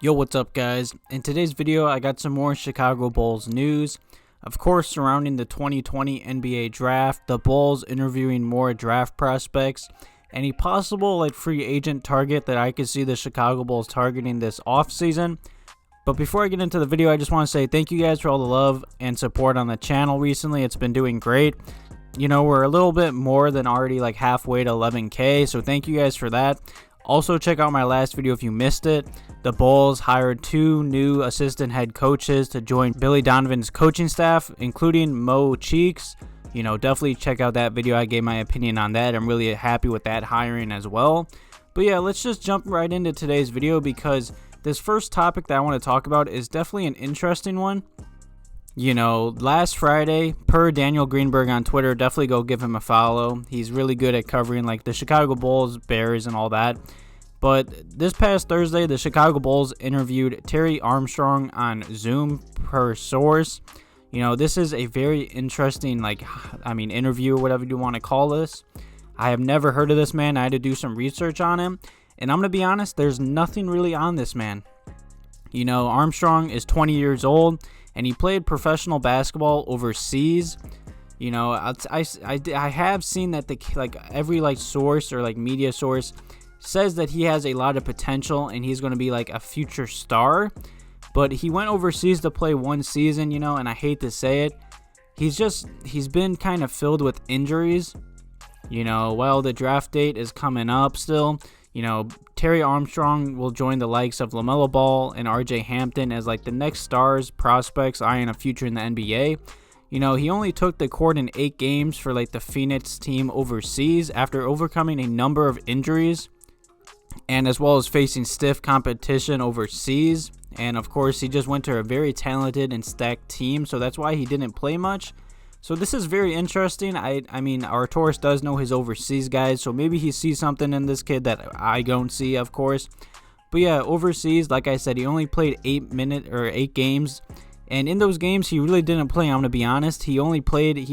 Yo, what's up guys? In today's video I got some more Chicago Bulls news. Of course, surrounding the 2020 NBA draft, the Bulls interviewing more draft prospects, any possible free agent target that I could see the Chicago Bulls targeting this offseason. But before I get into the video, I just want to say thank you guys for all the love and support on the channel recently. It's been doing great. You know, we're a little bit more than already halfway to 11K, so thank you guys for that. Also, check out my last video if you missed it. The Bulls hired 2 new assistant head coaches to join Billy Donovan's coaching staff, including Mo Cheeks. You know, definitely check out that video. I gave my opinion on that. I'm really happy with that hiring as well. But yeah, let's just jump right into today's video because this first topic that I want to talk about is definitely an interesting one. You know, last Friday, per Daniel Greenberg on Twitter, definitely go give him a follow. He's really good at covering the Chicago Bulls, Bears, and all that. But this past Thursday, the Chicago Bulls interviewed Terry Armstrong on Zoom per source. You know, this is a very interesting, interview or whatever you want to call this. I have never heard of this man. I had to do some research on him. And I'm going to be honest, there's nothing really on this man. You know, Armstrong is 20 years old, and he played professional basketball overseas. You know, I have seen that every source or media source says that he has a lot of potential and he's going to be a future star. But he went overseas to play 1 season, you know, and I hate to say it. He's been kind of filled with injuries. You know, while the draft date is coming up still, you know, Terry Armstrong will join the likes of LaMelo Ball and RJ Hampton as the next stars, prospects eyeing a future in the NBA. You know, he only took the court in 8 games for the Phoenix team overseas after overcoming a number of injuries and as well as facing stiff competition overseas. And of course, he just went to a very talented and stacked team, so that's why he didn't play much. So this is very interesting. I mean, Arturis does know his overseas guys, so maybe he sees something in this kid that I don't see, of course. But yeah, overseas, like I said, he only played 8 games. And in those games, he really didn't play, I'm going to be honest. He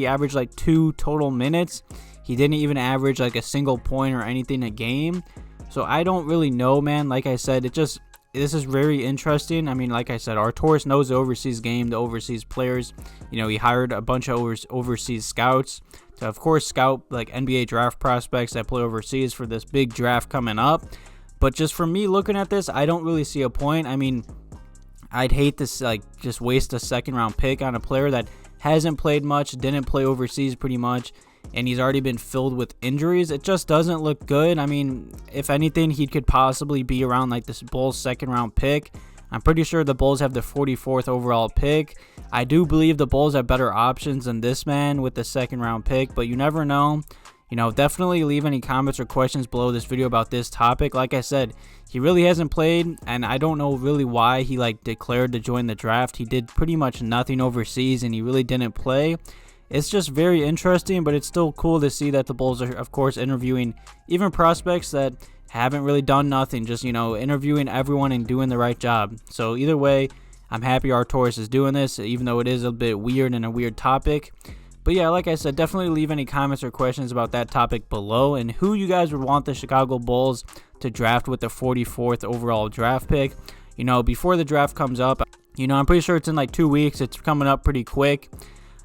averaged 2 total minutes. He didn't even average a single point or anything a game. So I don't really know, man. Like I said, this is very interesting. I mean, like I said, Arturis knows the overseas game, the overseas players. You know, he hired a bunch of overseas scouts to, of course, scout NBA draft prospects that play overseas for this big draft coming up. But just for me looking at this, I don't really see a point. I mean, I'd hate to just waste a second-round pick on a player that hasn't played much, didn't play overseas pretty much, and he's already been filled with injuries. It just doesn't look good. I mean, if anything, he could possibly be around this Bulls second-round pick. I'm pretty sure the Bulls have the 44th overall pick. I do believe the Bulls have better options than this man with the second-round pick, but you never know. You know, definitely leave any comments or questions below this video about this topic. Like I said, he really hasn't played, and I don't know really why he declared to join the draft. He did pretty much nothing overseas, and he really didn't play. It's just very interesting, but it's still cool to see that the Bulls are, of course, interviewing even prospects that haven't really done nothing, just, you know, interviewing everyone and doing the right job. So either way, I'm happy Arturis is doing this, even though it is a bit weird and a weird topic. But yeah, like I said, definitely leave any comments or questions about that topic below and who you guys would want the Chicago Bulls to draft with the 44th overall draft pick. You know, before the draft comes up, you know, I'm pretty sure it's in 2 weeks. It's coming up pretty quick.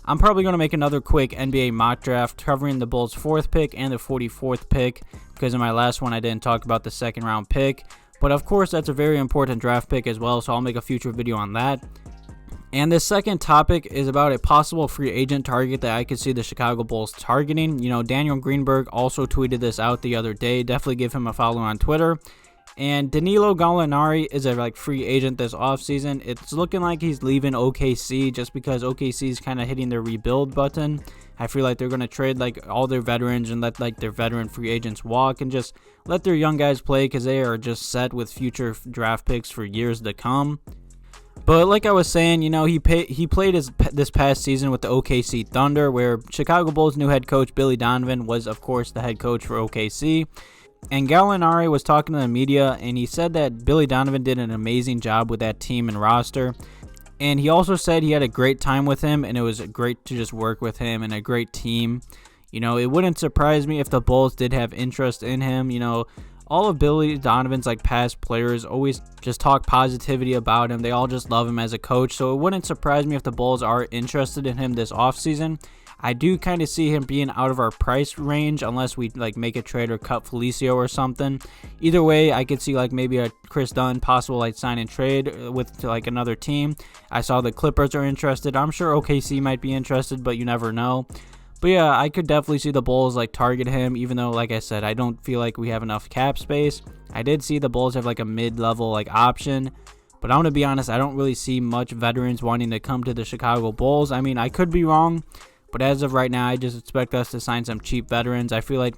I'm probably going to make another quick NBA mock draft covering the Bulls' 4th pick and the 44th pick because in my last one I didn't talk about the second round pick. But of course, that's a very important draft pick as well, so I'll make a future video on that. And this second topic is about a possible free agent target that I could see the Chicago Bulls targeting. You know, Daniel Greenberg also tweeted this out the other day. Definitely give him a follow on Twitter. And Danilo Gallinari is a free agent this offseason. It's looking like he's leaving OKC just because OKC is kind of hitting their rebuild button. I feel like they're going to trade all their veterans and let their veteran free agents walk and just let their young guys play because they are just set with future draft picks for years to come. But like I was saying, you know, he played this past season with the OKC Thunder, where Chicago Bulls' new head coach Billy Donovan was, of course, the head coach for OKC. And Gallinari was talking to the media, and he said that Billy Donovan did an amazing job with that team and roster. And he also said he had a great time with him, and it was great to just work with him and a great team. You know, it wouldn't surprise me if the Bulls did have interest in him. You know, all of Billy Donovan's like past players always just talk positivity about him. They all just love him as a coach. So it wouldn't surprise me if the Bulls are interested in him this offseason. I do kind of see him being out of our price range unless we like make a trade or cut Felicio or something. Either way, I could see like maybe a Kris Dunn possible like sign and trade with like another team. I saw the Clippers are interested. I'm sure OKC might be interested, but you never know. But yeah, I could definitely see the Bulls like target him, even though, like I said, I don't feel like we have enough cap space. I did see the Bulls have like a mid-level like option, but I'm going to be honest, I don't really see much veterans wanting to come to the Chicago Bulls. I mean, I could be wrong, but as of right now, I just expect us to sign some cheap veterans. I feel like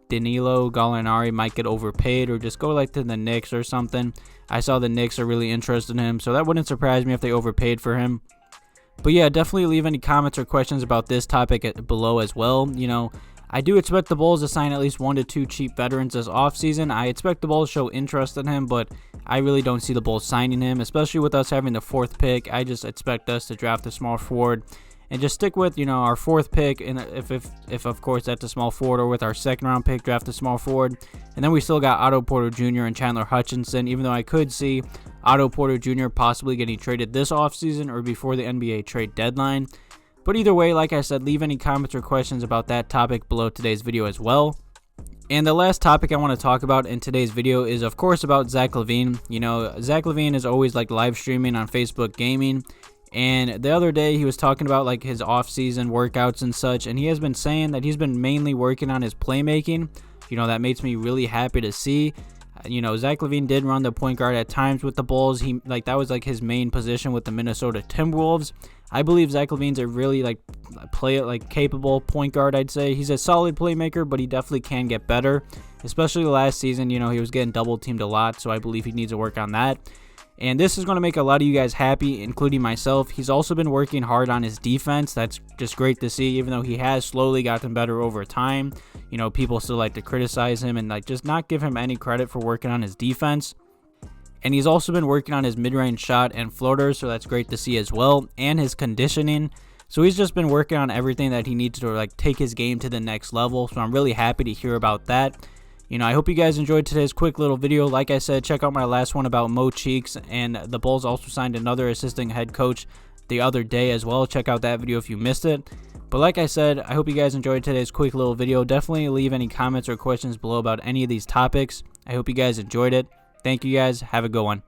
Danilo Gallinari might get overpaid or just go like to the Knicks or something. I saw the Knicks are really interested in him, so that wouldn't surprise me if they overpaid for him. But yeah, definitely leave any comments or questions about this topic below as well. You know, I do expect the Bulls to sign at least 1 to 2 cheap veterans this offseason. I expect the Bulls to show interest in him, but I really don't see the Bulls signing him, especially with us having the 4th pick. I just expect us to draft a small forward and just stick with, you know, our 4th pick, and if of course that's a small forward, or with our 2nd round pick, draft a small forward. And then we still got Otto Porter Jr. and Chandler Hutchison, even though I could see Otto Porter Jr. possibly getting traded this offseason or before the NBA trade deadline. But either way, like I said, leave any comments or questions about that topic below today's video as well. And the last topic I want to talk about in today's video is, of course, about Zach LaVine. You know, Zach LaVine is always like live streaming on Facebook Gaming. And the other day he was talking about like his off-season workouts and such, and he has been saying that he's been mainly working on his playmaking. You know, that makes me really happy to see. You know, Zach LaVine did run the point guard at times with the Bulls. He like that was like his main position with the Minnesota Timberwolves. I believe Zach LaVine's a really like capable point guard. I'd say he's a solid playmaker, but he definitely can get better. Especially last season, you know, he was getting double teamed a lot, so I believe he needs to work on that. And this is going to make a lot of you guys happy, including myself. He's also been working hard on his defense. That's just great to see, even though he has slowly gotten better over time. You know, people still like to criticize him and like just not give him any credit for working on his defense. And he's also been working on his mid-range shot and floaters, so that's great to see as well, and his conditioning. So he's just been working on everything that he needs to like take his game to the next level. So I'm really happy to hear about that. You know, I hope you guys enjoyed today's quick little video. Like I said, check out my last one about Mo Cheeks, and the Bulls also signed another assistant head coach the other day as well. Check out that video if you missed it. But like I said, I hope you guys enjoyed today's quick little video. Definitely leave any comments or questions below about any of these topics. I hope you guys enjoyed it. Thank you guys. Have a good one.